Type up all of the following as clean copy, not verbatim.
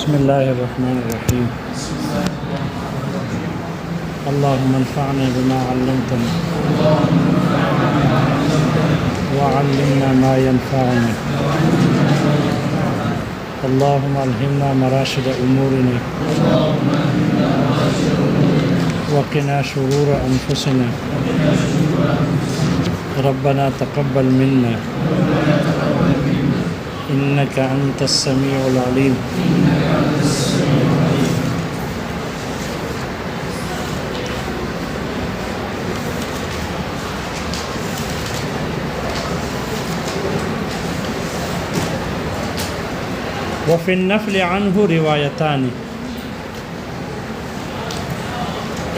بسم الله الرحمن الرحيم. اللهم انفعنا بما علمتنا وعلمنا ما ينفعنا. اللهم ألهمنا مراشد أمورنا وقنا شرور أنفسنا. ربنا تقبل منا إنك أنت السميع العليم. وفي النفل عنه روایتان.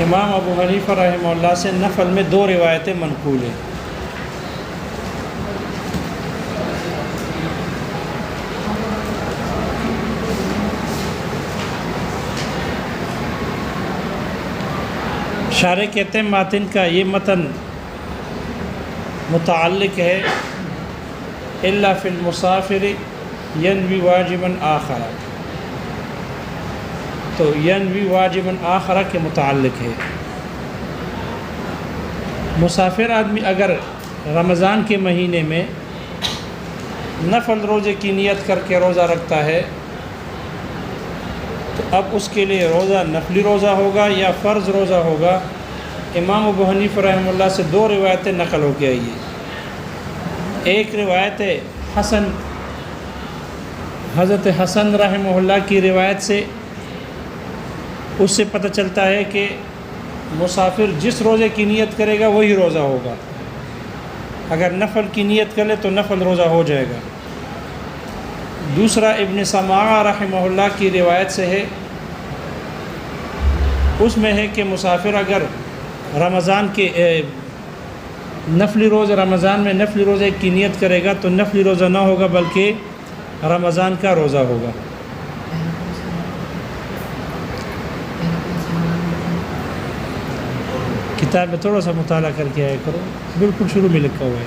امام ابو حنیفہ رحمہ اللہ سے نفل میں دو روایتیں منقول ہیں. شارح کہتے ہیں ماتن کا یہ متن متعلق ہے الا فی المسافر ینوی واجبا آخر، تو ینوی واجبا آخر کے متعلق ہے. مسافر آدمی اگر رمضان کے مہینے میں نفل روزے کی نیت کر کے روزہ رکھتا ہے تو اب اس کے لیے روزہ نفلی روزہ ہوگا یا فرض روزہ ہوگا. امام ابو حنیفہ رحمہ اللہ سے دو روایتیں نقل ہو کے آئی ہیں. ایک روایت حسن حضرت حسن رحمہ اللہ کی روایت سے، اس سے پتہ چلتا ہے کہ مسافر جس روزے کی نیت کرے گا وہی روزہ ہوگا. اگر نفل کی نیت کرے تو نفل روزہ ہو جائے گا. دوسرا ابن سماع رحمہ اللہ کی روایت سے ہے، اس میں ہے کہ مسافر اگر رمضان کے نفلی روزہ رمضان میں نفلی روزے کی نیت کرے گا تو نفلی روزہ نہ ہوگا بلکہ رمضان کا روزہ ہوگا. کتاب میں تھوڑا سا مطالعہ کر کے آیا کرو، بالکل شروع میں لکھا ہوا ہے.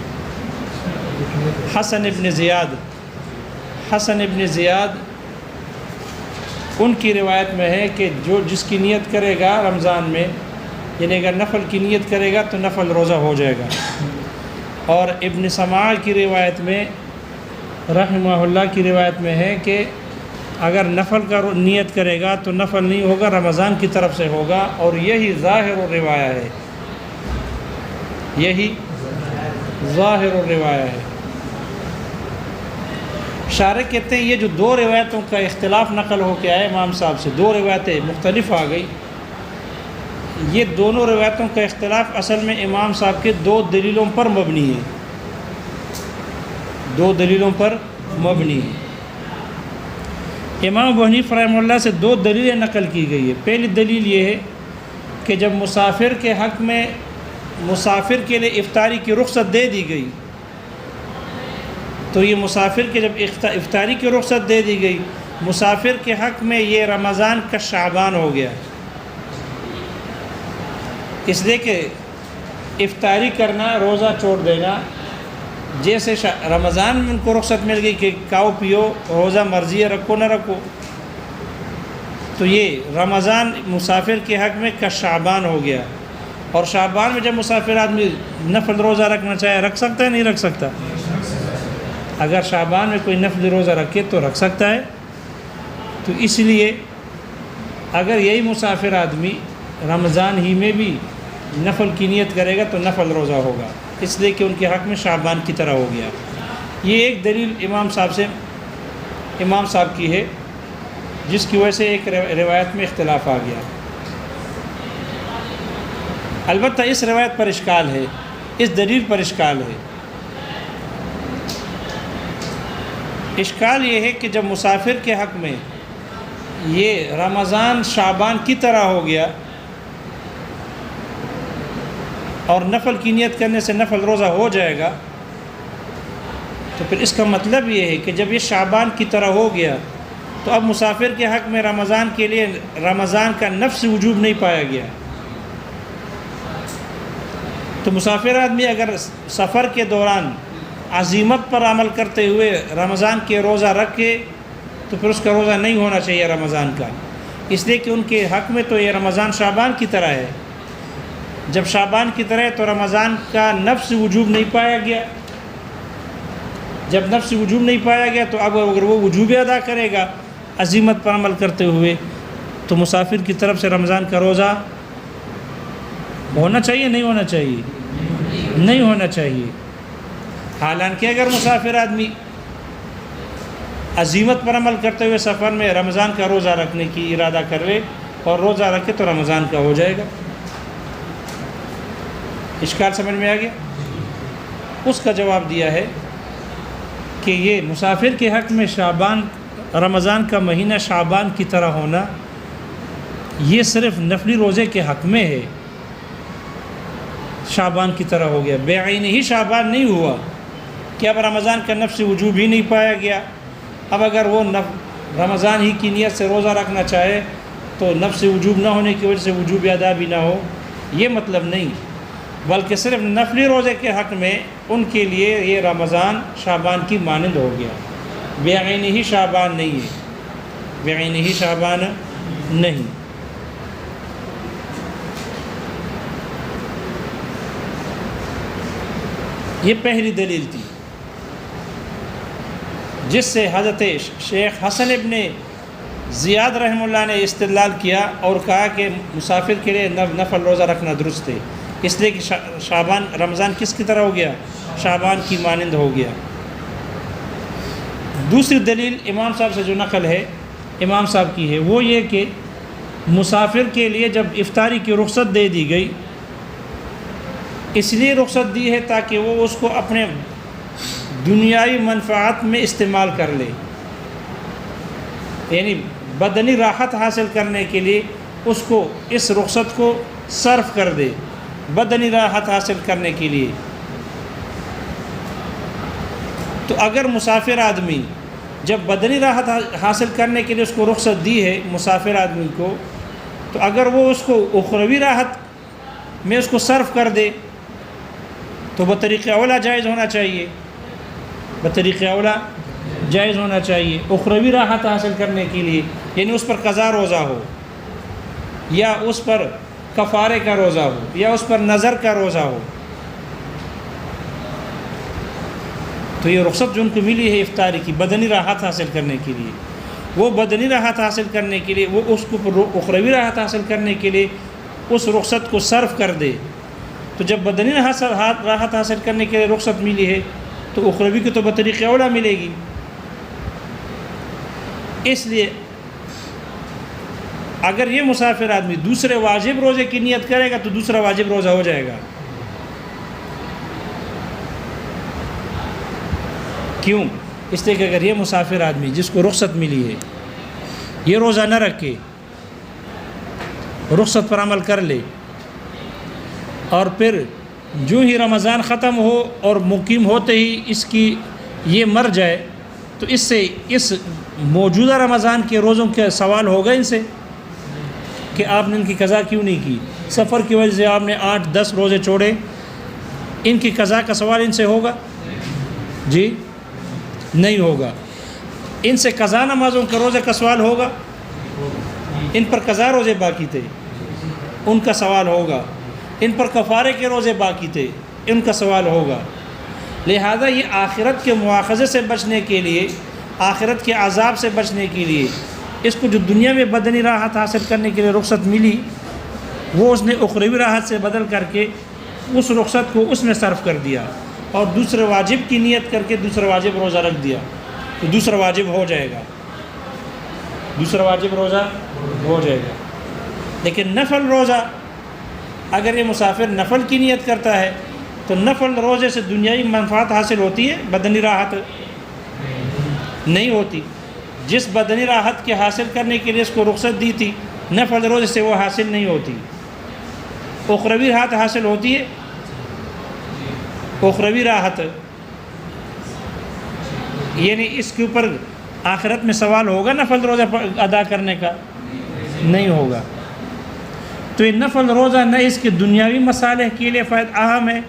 حسن ابن زیاد ان کی روایت میں ہے کہ جس کی نیت کرے گا رمضان میں، یعنی اگر نفل کی نیت کرے گا تو نفل روزہ ہو جائے گا. اور ابن سماع کی روایت میں رحمہ اللہ کی روایت میں ہے کہ اگر نفل کا نیت کرے گا تو نفل نہیں ہوگا، رمضان کی طرف سے ہوگا. اور یہی ظاہر الروایہ ہے، یہی ظاہر الروایہ ہے. شارح کہتے ہیں یہ جو دو روایتوں کا اختلاف نقل ہو کے آئے امام صاحب سے، دو روایتیں مختلف آ گئی. یہ دونوں روایتوں کا اختلاف اصل میں امام صاحب کے دو دلیلوں پر مبنی ہے، دو دلیلوں پر مبنی ہے. امام ابو حنیفہ رحمہ اللہ سے دو دلیلیں نقل کی گئی ہے. پہلی دلیل یہ ہے کہ جب مسافر کے حق میں مسافر کے لیے افطاری کی رخصت دے دی گئی تو یہ مسافر کے جب افطاری کی رخصت دے دی گئی، مسافر کے حق میں یہ رمضان کا شعبان ہو گیا. اس لیے کہ افطاری کرنا، روزہ چھوڑ دینا، جیسے رمضان میں ان کو رخصت مل گئی کہ کھاؤ پیو، روزہ مرضی ہے رکھو نہ رکھو، تو یہ رمضان مسافر کے حق میں کا شعبان ہو گیا. اور شعبان میں جب مسافر آدمی نفل روزہ رکھنا چاہے رکھ سکتا ہے نہیں رکھ سکتا؟ اگر شعبان میں کوئی نفل روزہ رکھے تو رکھ سکتا ہے. تو اس لیے اگر یہی مسافر آدمی رمضان ہی میں بھی نفل کی نیت کرے گا تو نفل روزہ ہوگا، اس لیے کہ ان کے حق میں شعبان کی طرح ہو گیا. یہ ایک دلیل امام صاحب کی ہے جس کی وجہ سے ایک روایت میں اختلاف آ گیا. البتہ اس روایت پر اشکال ہے، اس دلیل پر اشکال ہے. اشکال یہ ہے کہ جب مسافر کے حق میں یہ رمضان شعبان کی طرح ہو گیا اور نفل کی نیت کرنے سے نفل روزہ ہو جائے گا، تو پھر اس کا مطلب یہ ہے کہ جب یہ شعبان کی طرح ہو گیا تو اب مسافر کے حق میں رمضان کے لیے رمضان کا نفس وجوب نہیں پایا گیا. تو مسافر آدمی اگر سفر کے دوران عزیمت پر عمل کرتے ہوئے رمضان کے روزہ رکھ کے تو پھر اس کا روزہ نہیں ہونا چاہیے رمضان کا، اس لیے کہ ان کے حق میں تو یہ رمضان شعبان کی طرح ہے۔ جب شعبان کی طرح ہے تو رمضان کا نفس وجوب نہیں پایا گیا، جب نفس وجوب نہیں پایا گیا تو اب اگر وہ وجوب ادا کرے گا عزیمت پر عمل کرتے ہوئے تو مسافر کی طرف سے رمضان کا روزہ ہونا چاہیے نہیں ہونا چاہیے؟ نہیں ہونا چاہیے۔ حالانکہ اگر مسافر آدمی عزیمت پر عمل کرتے ہوئے سفر میں رمضان کا روزہ رکھنے کی ارادہ کرے اور روزہ رکھے تو رمضان کا ہو جائے گا۔ اشکال سمجھ میں آ گیا؟ اس کا جواب دیا ہے کہ یہ مسافر کے حق میں شعبان رمضان کا مہینہ شعبان کی طرح ہونا یہ صرف نفلی روزے کے حق میں ہے، شعبان کی طرح ہو گیا، بعین ہی شعبان نہیں ہوا کہ اب رمضان کا نفس وجوب ہی نہیں پایا گیا۔ اب اگر وہ رمضان ہی کی نیت سے روزہ رکھنا چاہے تو نفس وجوب نہ ہونے کی وجہ سے وجوب ادا بھی نہ ہو، یہ مطلب نہیں، بلکہ صرف نفلی روزے کے حق میں ان کے لیے یہ رمضان شعبان کی مانند ہو گیا، بعین ہی شعبان نہیں ہے، بعین ہی شعبان نہیں۔ یہ پہلی دلیل تھی جس سے حضرت شیخ حسن ابن زیاد رحمہ اللہ نے استدلال کیا اور کہا کہ مسافر کے لیے نفل روزہ رکھنا درست ہے، اس لیے کہ شعبان رمضان کس کی طرح ہو گیا؟ شعبان کی مانند ہو گیا۔ دوسری دلیل امام صاحب سے جو نقل ہے امام صاحب کی ہے وہ یہ کہ مسافر کے لیے جب افطاری کی رخصت دے دی گئی اس لیے رخصت دی ہے تاکہ وہ اس کو اپنے دنیائی منفعات میں استعمال کر لے، یعنی بدنی راحت حاصل کرنے کے لیے اس کو اس رخصت کو صرف کر دے، بدنی راحت حاصل کرنے کے لیے۔ تو اگر مسافر آدمی جب بدنی راحت حاصل کرنے کے لیے اس کو رخصت دی ہے مسافر آدمی کو، تو اگر وہ اس کو اخروی راحت میں اس کو صرف کر دے تو بطریق اولا جائز ہونا چاہیے، بطریق اولا جائز ہونا چاہیے اخروی راحت حاصل کرنے کے لیے، یعنی اس پر قضا روزہ ہو یا اس پر کفارے کا روزہ ہو یا اس پر نظر کا روزہ ہو، تو یہ رخصت جو ان کو ملی ہے افطاری کی بدنی راحت حاصل کرنے کے لیے، وہ بدنی راحت حاصل کرنے کے لیے وہ اس کو اخروی راحت حاصل کرنے کے لیے اس رخصت کو صرف کر دے، تو جب بدنی راحت حاصل کرنے کے لیے رخصت ملی ہے تو اخروی کی تو بطریق اولا ملے گی۔ اس لیے اگر یہ مسافر آدمی دوسرے واجب روزے کی نیت کرے گا تو دوسرا واجب روزہ ہو جائے گا۔ کیوں؟ اس لیے کہ اگر یہ مسافر آدمی جس کو رخصت ملی ہے یہ روزہ نہ رکھے، رخصت پر عمل کر لے اور پھر جو ہی رمضان ختم ہو اور مقیم ہوتے ہی اس کی یہ مر جائے تو اس سے اس موجودہ رمضان کے روزوں کا سوال ہوگا ان سے کہ آپ نے ان کی قضا کیوں نہیں کی، سفر کی وجہ سے آپ نے 8-10 روزے چھوڑے، ان کی قضا کا سوال ان سے ہوگا؟ جی نہیں ہوگا۔ ان سے قضا نمازوں کے روزے کا سوال ہوگا؟ ان پر قضا روزے باقی تھے ان کا سوال ہوگا، ان پر کفارے کے روزے باقی تھے ان کا سوال ہوگا۔ لہذا یہ آخرت کے مواخذے سے بچنے کے لیے، آخرت کے عذاب سے بچنے کے لیے، اس کو جو دنیا میں بدنی راحت حاصل کرنے کے لیے رخصت ملی وہ اس نے اخروی راحت سے بدل کر کے اس رخصت کو اس میں صرف کر دیا اور دوسرے واجب کی نیت کر کے دوسرا واجب روزہ رکھ دیا تو دوسرا واجب ہو جائے گا، دوسرا واجب روزہ ہو جائے گا۔ لیکن نفل روزہ اگر یہ مسافر نفل کی نیت کرتا ہے تو نفل روزے سے دنیائی منفعت حاصل ہوتی ہے، بدنی راحت نہیں ہوتی۔ جس بدنی راحت کے حاصل کرنے کے لیے اس کو رخصت دی تھی نفل روزے سے وہ حاصل نہیں ہوتی، اخروی راحت حاصل ہوتی ہے، اخروی راحت، یعنی اس کے اوپر آخرت میں سوال ہوگا نفل روزہ ادا کرنے کا؟ نہیں ہوگا۔ تو یہ نفل روزہ نہ اس کے دنیاوی مصالح کے لیے اہم ہے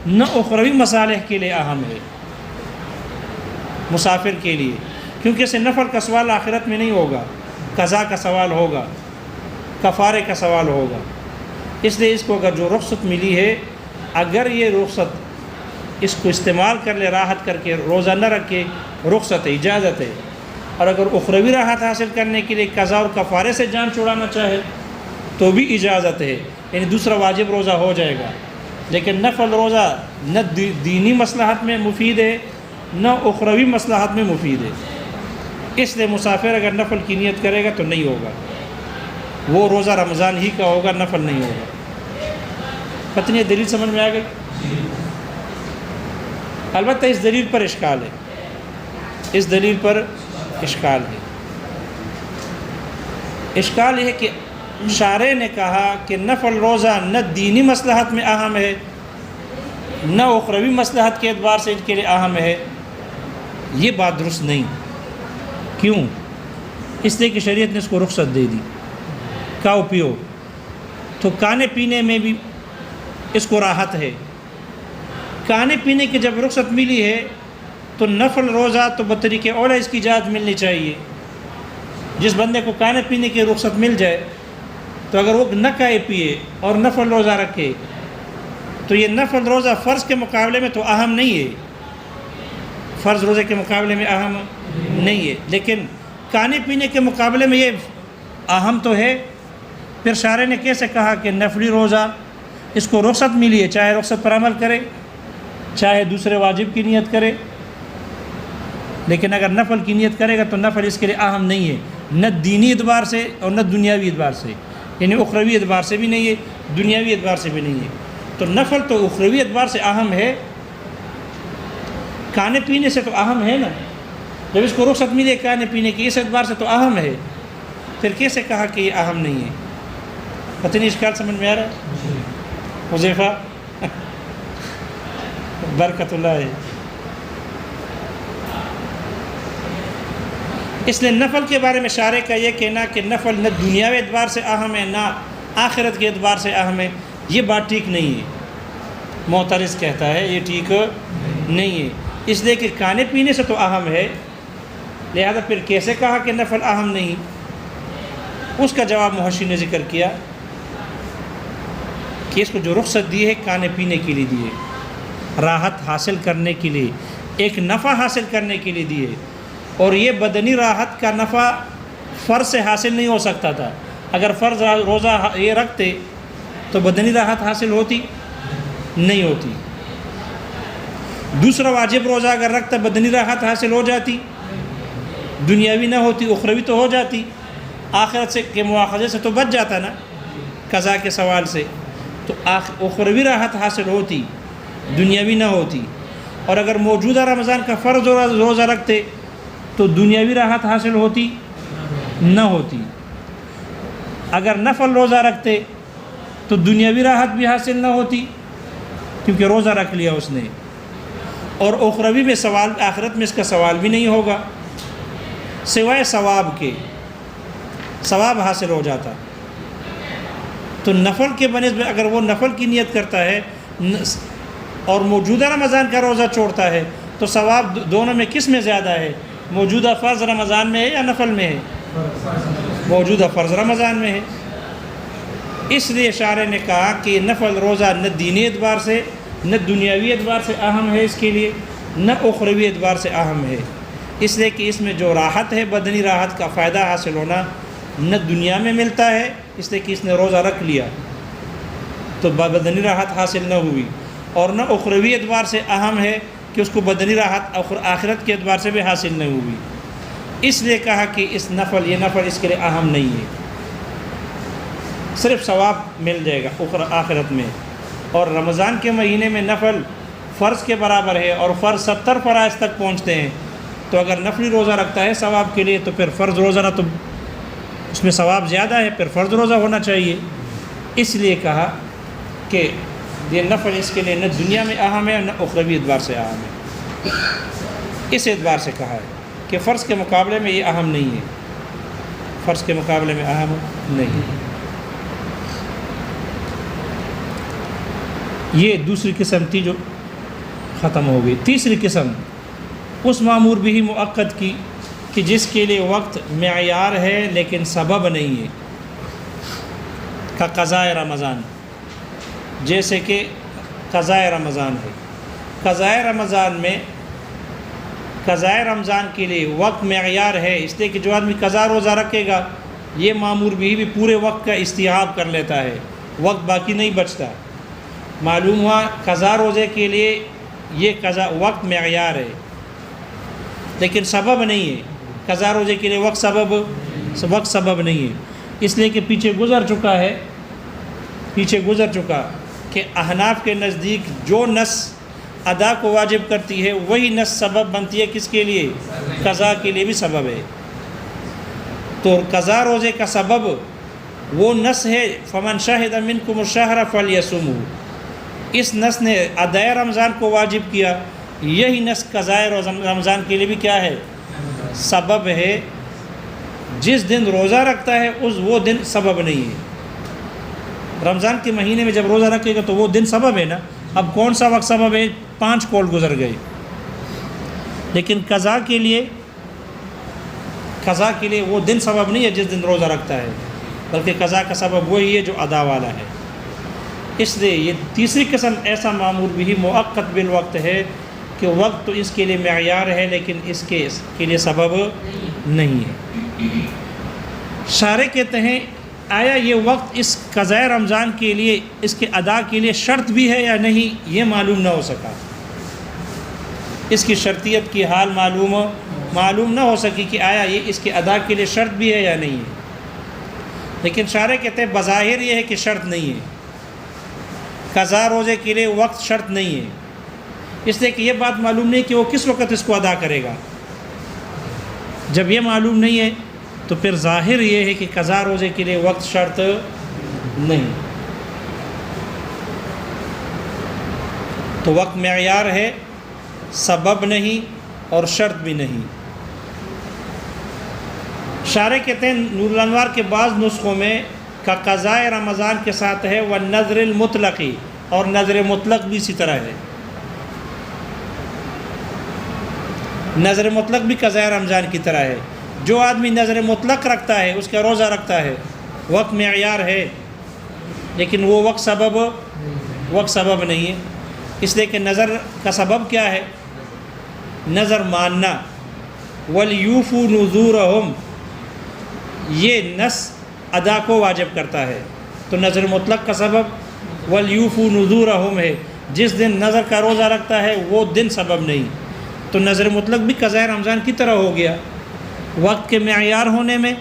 نہ اخروی مصالح کے لیے اہم ہے مسافر کے لیے، کیونکہ اسے نفل کا سوال آخرت میں نہیں ہوگا، قضا کا سوال ہوگا، کفارے کا سوال ہوگا۔ اس لیے اس کو اگر جو رخصت ملی ہے، اگر یہ رخصت اس کو استعمال کر لے، راحت کر کے روزہ نہ رکھے، رخصت ہے، اجازت ہے۔ اور اگر اخروی راحت حاصل کرنے کے لیے قضا اور کفارے سے جان چھڑانا چاہے تو بھی اجازت ہے، یعنی دوسرا واجب روزہ ہو جائے گا۔ لیکن نفل روزہ نہ دینی مصلحت میں مفید ہے نہ اخروی مصلحت میں مفید ہے، اس لیے مسافر اگر نفل کی نیت کرے گا تو نہیں ہوگا، وہ روزہ رمضان ہی کا ہوگا، نفل نہیں ہوگا۔ پتہ نہیں دلیل سمجھ میں آ گئی؟ البتہ اس دلیل پر اشکال ہے، اس دلیل پر اشکال ہے۔ اشکال یہ ہے کہ شارع نے کہا کہ نفل روزہ نہ دینی مصلحت میں اہم ہے نہ اخروی مصلحت کے اعتبار سے ان کے لیے اہم ہے، یہ بات درست نہیں۔ کیوں؟ اس لیے کہ شریعت نے اس کو رخصت دے دی، کھاؤ پیو، تو کھانے پینے میں بھی اس کو راحت ہے۔ کھانے پینے کی جب رخصت ملی ہے تو نفل روزہ تو بطریق اولا اس کی اجازت ملنی چاہیے۔ جس بندے کو کھانے پینے کی رخصت مل جائے تو اگر وہ نہ کھائے پیے اور نفل روزہ رکھے تو یہ نفل روزہ فرض کے مقابلے میں تو اہم نہیں ہے، فرض روزے کے مقابلے میں اہم نہیں ہے، لیکن کھانے پینے کے مقابلے میں یہ اہم تو ہے۔ پھر شارع نے کیسے کہا کہ نفلی روزہ اس کو رخصت ملی ہے، چاہے رخصت پر عمل کرے چاہے دوسرے واجب کی نیت کرے، لیکن اگر نفل کی نیت کرے گا تو نفل اس کے لیے اہم نہیں ہے، نہ دینی اعتبار سے اور نہ دنیاوی اعتبار سے، یعنی اخروی اعتبار سے بھی نہیں ہے، دنیاوی اعتبار سے بھی نہیں ہے۔ تو نفل تو اخروی اعتبار سے اہم ہے، کھانے پینے سے تو اہم ہے نا، جب اس کو رخصت ملی ہے کھانے پینے کی، اس اعتبار سے تو اہم ہے، پھر کیسے کہا کہ یہ اہم نہیں ہے؟ پتہ نہیں اشکال سمجھ میں آ رہا ہے؟ حذیفہ برکت اللہ ہے۔ اس لیے نفل کے بارے میں شارع کا یہ کہنا کہ نفل نہ دنیاوی اعتبار سے اہم ہے نہ آخرت کے اعتبار سے اہم ہے، یہ بات ٹھیک نہیں ہے۔ معترض کہتا ہے یہ ٹھیک نہیں ہے، اس لیے کہ کھانے پینے سے تو اہم ہے، لہذا پھر کیسے کہا کہ نفل اہم نہیں؟ اس کا جواب محشی نے ذکر کیا کہ اس کو جو رخصت دی ہے کھانے پینے کے لیے دی ہے، راحت حاصل کرنے کے لیے، ایک نفع حاصل کرنے کے لیے دی ہے، اور یہ بدنی راحت کا نفع فرض سے حاصل نہیں ہو سکتا تھا۔ اگر فرض روزہ یہ رکھتے تو بدنی راحت حاصل ہوتی نہیں ہوتی، دوسرا واجب روزہ اگر رکھتا بدنی راحت حاصل ہو جاتی، دنیاوی نہ ہوتی اخروی تو ہو جاتی، آخرت سے کے مواخذے سے تو بچ جاتا نا، قضا کے سوال سے، تو اخروی راحت حاصل ہوتی، دنیاوی نہ ہوتی۔ اور اگر موجودہ رمضان کا فرض روزہ رکھتے تو دنیاوی راحت حاصل ہوتی نہ ہوتی، اگر نفل روزہ رکھتے تو دنیاوی راحت بھی حاصل نہ ہوتی کیونکہ روزہ رکھ لیا اس نے، اور اخروی میں سوال، آخرت میں اس کا سوال بھی نہیں ہوگا سوائے ثواب کے، ثواب حاصل ہو جاتا۔ تو نفل کے بنسبت اگر وہ نفل کی نیت کرتا ہے اور موجودہ رمضان کا روزہ چھوڑتا ہے تو ثواب دونوں میں کس میں زیادہ ہے؟ موجودہ فرض رمضان میں ہے یا نفل میں ہے؟ موجودہ فرض رمضان میں ہے۔ اس لیے شارع نے کہا کہ نفل روزہ نہ دینی اعتبار سے نہ دنیاوی اعتبار سے اہم ہے اس کے لیے، نہ اخروی اعتبار سے اہم ہے، اس لیے کہ اس میں جو راحت ہے، بدنی راحت کا فائدہ حاصل ہونا نہ دنیا میں ملتا ہے، اس لیے کہ اس نے روزہ رکھ لیا تو بدنی راحت حاصل نہ ہوئی، اور نہ اخروی اعتبار سے اہم ہے کہ اس کو بدنی راحت آخرت کے اعتبار سے بھی حاصل نہیں ہوئی، اس لیے کہا کہ اس نفل، یہ نفل اس کے لیے اہم نہیں ہے، صرف ثواب مل جائے گا آخرت میں۔ اور رمضان کے مہینے میں نفل فرض کے برابر ہے، اور فرض 70 فرائض تک پہنچتے ہیں، تو اگر نفلی روزہ رکھتا ہے ثواب کے لیے تو پھر فرض روزہ نہ تو اس میں ثواب زیادہ ہے، پھر فرض روزہ ہونا چاہیے۔ اس لیے کہا کہ یہ نفل اس کے لیے نہ دنیا میں اہم ہے نہ اخروی اعتبار سے اہم ہے، اس اعتبار سے کہا ہے کہ فرض کے مقابلے میں یہ اہم نہیں ہے، فرض کے مقابلے میں اہم نہیں ہے۔ یہ دوسری قسم تھی جو ختم ہو گئی۔ تیسری قسم اس معمور بھی مؤقت کی کہ جس کے لیے وقت معیار ہے لیکن سبب نہیں ہے، کا قضاء رمضان، جیسے کہ قضاء رمضان ہے۔ قضاء رمضان میں قضاء رمضان کے لیے وقت معیار ہے، اس لیے کہ جو آدمی قضاء روزہ رکھے گا یہ مامور بھی پورے وقت کا استیعاب کر لیتا ہے، وقت باقی نہیں بچتا۔ معلوم ہوا قضاء روزے کے لیے یہ قضاء وقت معیار ہے لیکن سبب نہیں ہے، قضاء روزے کے لیے وقت سبب نہیں ہے، اس لیے کہ پیچھے گزر چکا کہ احناف کے نزدیک جو نص ادا کو واجب کرتی ہے وہی نص سبب بنتی ہے، کس کے لیے؟ قضاء کے لیے بھی سبب ہے۔ تو قضاء روزے کا سبب وہ نص ہے فمن شہد منکم الشہر فلیصمہ، اس نص نے ادائے رمضان کو واجب کیا، یہی نص قضاء رمضان کے لیے بھی کیا ہے؟ سبب ہے۔ جس دن روزہ رکھتا ہے وہ دن سبب نہیں ہے۔ رمضان کے مہینے میں جب روزہ رکھے گا تو وہ دن سبب ہے نا، اب کون سا وقت سبب ہے؟ 5 کال گزر گئے، لیکن قضاء کے لیے وہ دن سبب نہیں ہے جس دن روزہ رکھتا ہے، بلکہ قضاء کا سبب وہی ہے جو ادا والا ہے۔ اس لیے یہ تیسری قسم ایسا معمور بھی مؤقت بالوقت ہے کہ وقت تو اس کے لیے معیار ہے لیکن اس کے لیے سبب نہیں ہے۔ شارح کہتے ہیں آیا یہ وقت اس قضاء رمضان کے لیے اس کے ادا کے لیے شرط بھی ہے یا نہیں، یہ معلوم نہ ہو سکا، اس کی شرطیت کی حال معلوم نہ ہو سکی کہ آیا یہ اس کے ادا کے لیے شرط بھی ہے یا نہیں ہے۔ لیکن شارح کہتے ہیں بظاہر یہ ہے کہ شرط نہیں ہے، قضاء روزے کے لیے وقت شرط نہیں ہے، اس لیے کہ یہ بات معلوم نہیں کہ وہ کس وقت اس کو ادا کرے گا۔ جب یہ معلوم نہیں ہے تو پھر ظاہر یہ ہے کہ قضاء روزے کے لیے وقت شرط نہیں، تو وقت معیار ہے، سبب نہیں اور شرط بھی نہیں۔ شارح کہتے ہیں نور الانوار کے بعض نسخوں میں کا قضاء رمضان کے ساتھ ہے والنذر المطلقی، اور نذر مطلق بھی اسی طرح ہے۔ نذر مطلق بھی قضاء رمضان کی طرح ہے، جو آدمی نذر مطلق رکھتا ہے اس کا روزہ رکھتا ہے، وقت معیار ہے لیکن وہ وقت سبب نہیں ہے، اس لیے کہ نظر کا سبب کیا ہے؟ نظر ماننا، وَلْيُوفُوا نُذُورَهُمْ، یہ نص ادا کو واجب کرتا ہے، تو نظر مطلق کا سبب وَلْيُوفُوا نُذُورَهُمْ ہے، جس دن نظر کا روزہ رکھتا ہے وہ دن سبب نہیں، تو نظر مطلق بھی قضاء رمضان کی طرح ہو گیا، وقت کے معیار ہونے میں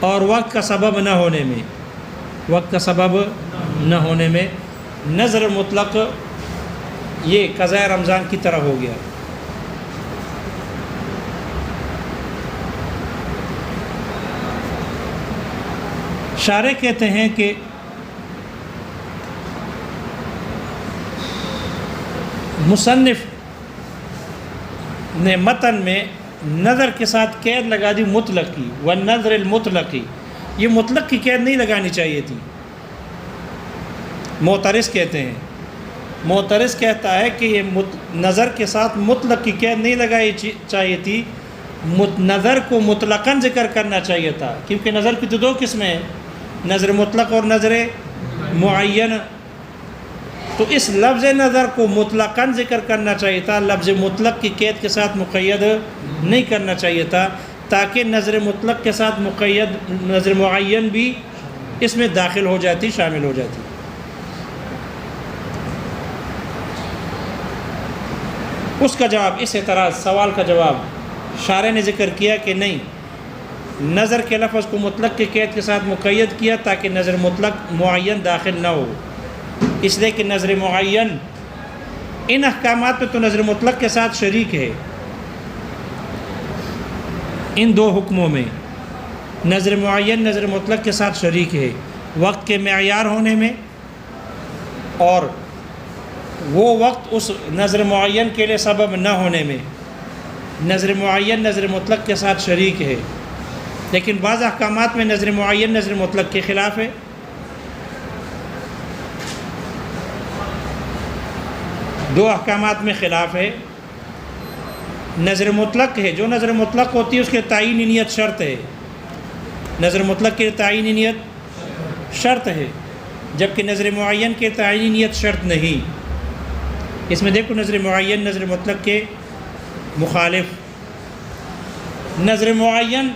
اور وقت کا سبب نہ ہونے میں نظر مطلق یہ قضاء رمضان کی طرح ہو گیا۔ شارح کہتے ہیں کہ مصنف نے متن میں نظر کے ساتھ قید لگا دی مطلق کی، والنظر المطلقی، یہ مطلق کی قید نہیں لگانی چاہیے تھی۔ معترض کہتے ہیں، معترض کہتا ہے کہ یہ نظر کے ساتھ مطلق کی قید نہیں لگائی چاہیے تھی، نظر کو مطلقاً ذکر کرنا چاہیے تھا، کیونکہ نظر کی تو 2 قسمیں ہیں، نظر مطلق اور نظر معین، تو اس لفظ نظر کو مطلقاً ذکر کرنا چاہیے تھا، لفظ مطلق کی قید کے ساتھ مقید نہیں کرنا چاہیے تھا، تاکہ نظر مطلق کے ساتھ مقید نظر معین بھی اس میں داخل ہو جاتی، شامل ہو جاتی۔ اس کا جواب، اس اعتراض سوال کا جواب شارح نے ذکر کیا کہ نہیں، نظر کے لفظ کو مطلق کے قید کے ساتھ مقید کیا تاکہ نظر مطلق معین داخل نہ ہو، اس لیے کہ نظر معین ان احکامات پہ تو نظر مطلق کے ساتھ شریک ہے، ان 2 حکموں میں نظر معین نظر مطلق کے ساتھ شریک ہے، وقت کے معیار ہونے میں، اور وہ وقت اس نظر معین کے لیے سبب نہ ہونے میں، نظر معین نظر مطلق کے ساتھ شریک ہے، لیکن بعض احکامات میں نظر معین نظر مطلق کے خلاف ہے۔ دو احکامات میں خلاف ہے، نظر مطلق ہے، جو نظر مطلق ہوتی ہے اس کے تعینی نیت شرط ہے، نظر مطلق کے تعینی نیت شرط ہے، جبکہ نظر معین کے تعینی نیت شرط نہیں۔ اس میں دیکھو نظر معین نظر مطلق کے مخالف۔ نظر معین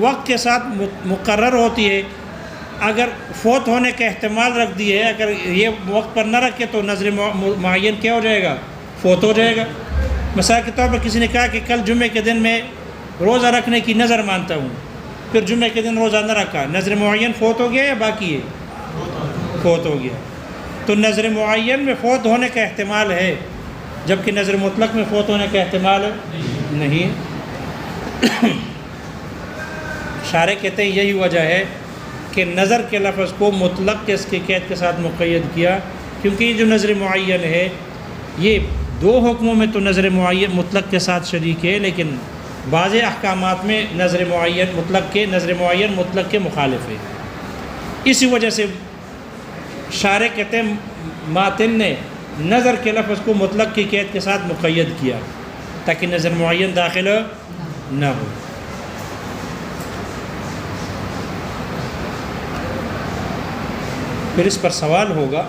وقت کے ساتھ مقرر ہوتی ہے، اگر فوت ہونے کا احتمال رکھ دی ہے، اگر یہ وقت پر نہ رکھے تو نظر معین کیا ہو جائے گا؟ فوت ہو جائے گا۔ مثال کے طور پر کسی نے کہا کہ کل جمعے کے دن میں روزہ رکھنے کی نظر مانتا ہوں، پھر جمعے کے دن روزہ نہ رکھا، نظر معین فوت ہو گیا یا باقی ہے؟ فوت ہو گیا۔ تو نظر معین میں فوت ہونے کا احتمال ہے، جبکہ نظر مطلق میں فوت ہونے کا احتمال نہیں ہے۔ شارح کہتے ہیں یہی وجہ ہے کہ نظر کے لفظ کو مطلق کے اس کی قید کے ساتھ مقید کیا، کیونکہ یہ جو نظر معین ہے یہ دو حکموں میں تو نظر معین مطلق کے ساتھ شریک ہے، لیکن بعض احکامات میں نظر معین مطلق کے مخالف ہے۔ اسی وجہ سے شارح کہتے ہیں ماتن نے نظر کے لفظ کو مطلق کی قید کے ساتھ مقید کیا تاکہ نظر معین داخل نہ ہو۔ پھر اس پر سوال ہوگا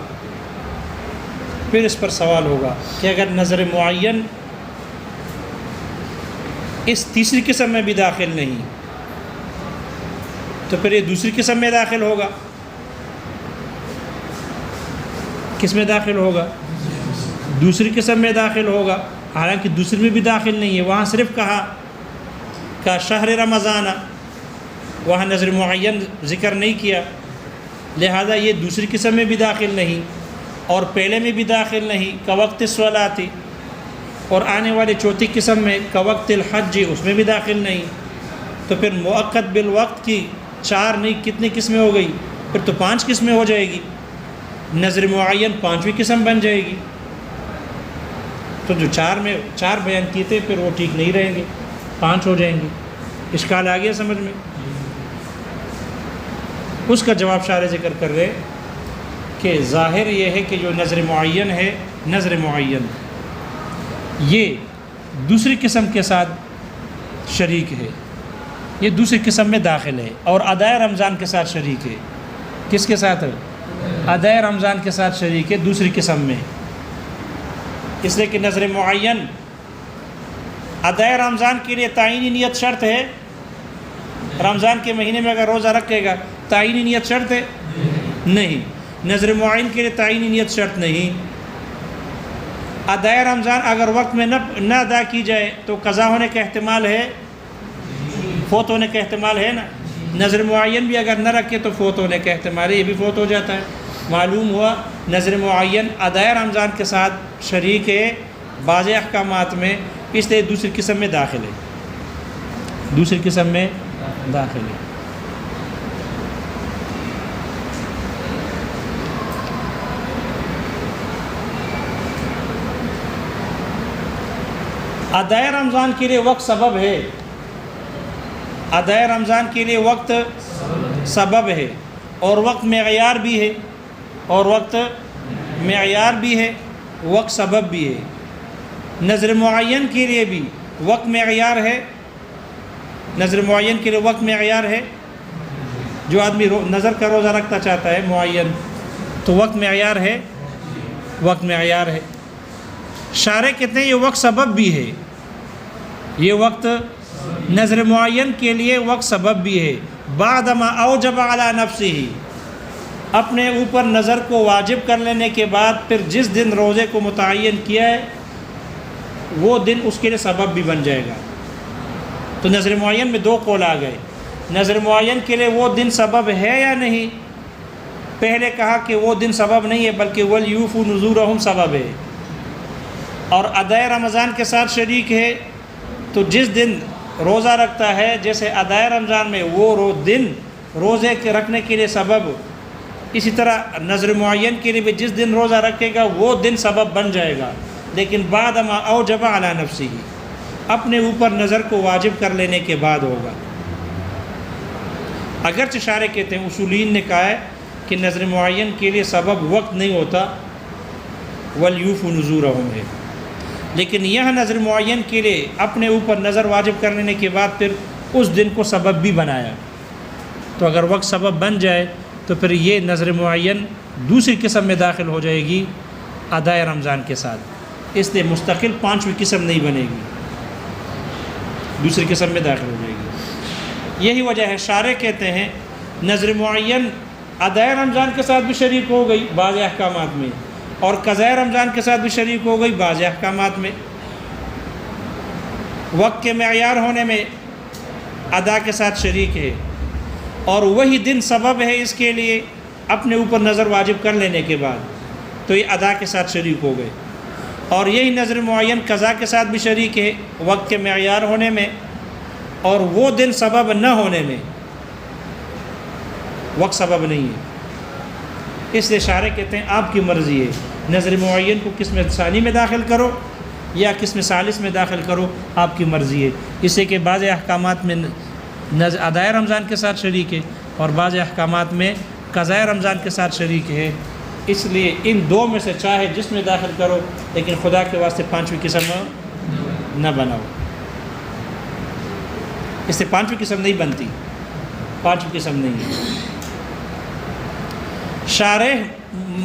کہ اگر نظر معین اس تیسری قسم میں بھی داخل نہیں تو پھر یہ دوسری قسم میں داخل ہوگا۔ کس میں داخل ہوگا؟ دوسری قسم میں داخل ہوگا، حالانکہ دوسری میں بھی داخل نہیں ہے۔ وہاں صرف کہا شہر رمضان، وہاں نظر معین ذکر نہیں کیا، لہذا یہ دوسری قسم میں بھی داخل نہیں اور پہلے میں بھی داخل نہیں کوقت الصلاۃ، اور آنے والے چوتھی قسم میں کوقت الحج اس میں بھی داخل نہیں۔ تو پھر مؤقت بالوقت کی 4 نہیں کتنی قسمیں ہو گئی؟ پھر تو 5 قسمیں ہو جائے گی، نظر معین 5ویں قسم بن جائے گی۔ تو جو 4 بیان کیے تھے پھر وہ ٹھیک نہیں رہیں گے، 5 ہو جائیں گے۔ اشکال آ گیا سمجھ میں؟ اس کا جواب شارح ذکر کر رہے کہ ظاہر یہ ہے کہ جو نظر معین ہے، نظر معین یہ دوسری قسم کے ساتھ شریک ہے، یہ دوسری قسم میں داخل ہے، اور ادائے رمضان کے ساتھ شریک ہے۔ کس کے ساتھ ہے؟ ادائے رمضان کے ساتھ شریک ہے دوسری قسم میں، اس لیے کہ نظر معین ادائے رمضان کے لیے تعینی نیت شرط ہے۔ رمضان کے مہینے میں اگر روزہ رکھے گا تعینی نیت شرط ہے؟ نہیں۔ نظر معین کے لیے تعینی نیت شرط نہیں۔ ادائے رمضان اگر وقت میں نہ ادا کی جائے تو قضا ہونے کا احتمال ہے، فوت ہونے کا احتمال ہے نا۔ نظر معین بھی اگر نہ رکھے تو فوت ہونے کا احتمال ہے، یہ بھی فوت ہو جاتا ہے۔ معلوم ہوا نظر معین ادائے رمضان کے ساتھ شریک ہے بعض احکامات میں، اس لیے دوسری قسم میں داخل ہے، دوسری قسم میں داخل ہے۔ ادائے رمضان کے لیے وقت سبب ہے، ادائے رمضان کے لیے وقت سبب ہے، اور وقت معیار بھی ہے، اور وقت معیار بھی ہے، وقت سبب بھی ہے۔ نظر معین کے لیے بھی وقت معیار ہے، نظر معین کے لیے وقت معیار ہے۔ جو آدمی نظر کا روزہ رکھتا چاہتا ہے معین تو وقت معیار ہے، وقت معیار ہے۔ شارح کہتے ہیں یہ وقت سبب بھی ہے، یہ وقت نظر معین کے لیے وقت سبب بھی ہے۔ بعد ما اوجب علی نفسہ، اپنے اوپر نظر کو واجب کر لینے کے بعد پھر جس دن روزے کو متعین کیا ہے وہ دن اس کے لیے سبب بھی بن جائے گا۔ تو نظر معین میں 2 قول آ گئے، نظر معین کے لیے وہ دن سبب ہے یا نہیں۔ پہلے کہا کہ وہ دن سبب نہیں ہے بلکہ وَلْيُوفُوا نُذُورَهُمْ سبب ہے، اور ادائے رمضان کے ساتھ شریک ہے۔ تو جس دن روزہ رکھتا ہے جیسے ادائے رمضان میں وہ دن روزے کے رکھنے کے لیے سبب، اسی طرح نظر معین کے لیے بھی جس دن روزہ رکھے گا وہ دن سبب بن جائے گا، لیکن بعد ما اوجب علی نفسہ، اپنے اوپر نظر کو واجب کر لینے کے بعد ہوگا۔ اگرچہ شارح کہتے ہیں اصولین نے کہا ہے کہ نظر معین کے لیے سبب وقت نہیں ہوتا، وَلْيُوفُوا نُذُورَهُمْ ہے، لیکن یہ نظر معین کے لیے اپنے اوپر نظر واجب کرنے کے بعد پھر اس دن کو سبب بھی بنایا، تو اگر وقت سبب بن جائے تو پھر یہ نظر معین دوسری قسم میں داخل ہو جائے گی ادائے رمضان کے ساتھ، اس لیے مستقل پانچویں قسم نہیں بنے گی، دوسری قسم میں داخل ہو جائے گی۔ یہی وجہ ہے شارح کہتے ہیں نظر معین ادائے رمضان کے ساتھ بھی شریک ہو گئی بعض احکامات میں، اور قضاء رمضان کے ساتھ بھی شریک ہو گئی بعض احکامات میں۔ وقت کے معیار ہونے میں ادا کے ساتھ شریک ہے، اور وہی دن سبب ہے اس کے لیے اپنے اوپر نظر واجب کر لینے کے بعد، تو یہ ادا کے ساتھ شریک ہو گئے۔ اور یہی نظر معین قضاء کے ساتھ بھی شریک ہے وقت کے معیار ہونے میں اور وہ دن سبب نہ ہونے میں، وقت سبب نہیں ہے۔ اس لیے شارح کہتے ہیں آپ کی مرضی ہے، نظر معین کو قسم ثانی میں داخل کرو یا قسم ثالث میں داخل کرو، آپ کی مرضی ہے۔ اس لیے کہ بعض احکامات میں ادائے رمضان کے ساتھ شریک ہے اور بعض احکامات میں قضاء رمضان کے ساتھ شریک ہے، اس لیے ان دو میں سے چاہے جس میں داخل کرو، لیکن خدا کے واسطے پانچویں قسم نہ بناؤ، اس سے پانچویں قسم نہیں بنتی، پانچویں قسم نہیں ہے۔ شارح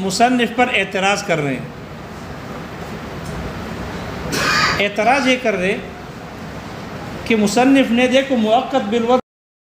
مصنف پر اعتراض کر رہے ہیں، اعتراض یہ کر رہے کہ مصنف نے دیکھو مؤقت بالوضع